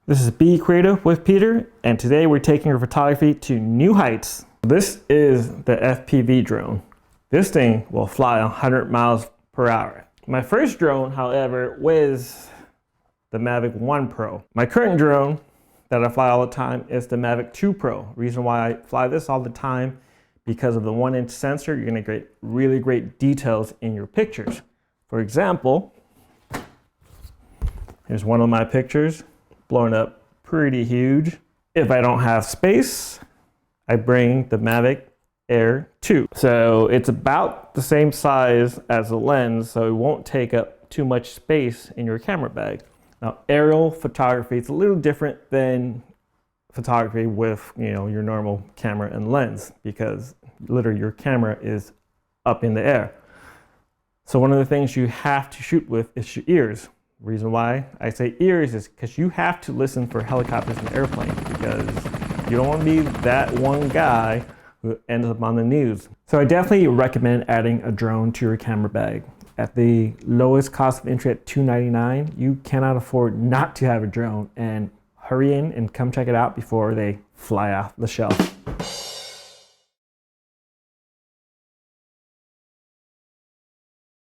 This is Be Creative with Peter, and today we're taking our photography to new heights. This is the FPV drone. This thing will fly 100 miles per hour. My first drone, however, was the Mavic 1 Pro. My current drone that I fly all the time is the Mavic 2 Pro. Reason why I fly this all the time, because of the 1-inch sensor, you're gonna get really great details in your pictures. For example, here's one of my pictures, blowing up pretty huge. If I don't have space, I bring the Mavic Air 2. So it's about the same size as the lens, so it won't take up too much space in your camera bag. Now, aerial photography, it's a little different than photography with, your normal camera and lens, because literally your camera is up in the air. So one of the things you have to shoot with is your ears. Reason why I say ears is because you have to listen for helicopters and airplanes, because you don't want to be that one guy who ends up on the news. So I definitely recommend adding a drone to your camera bag. At the lowest cost of entry at $299, you cannot afford not to have a drone, and hurry in and come check it out before they fly off the shelf.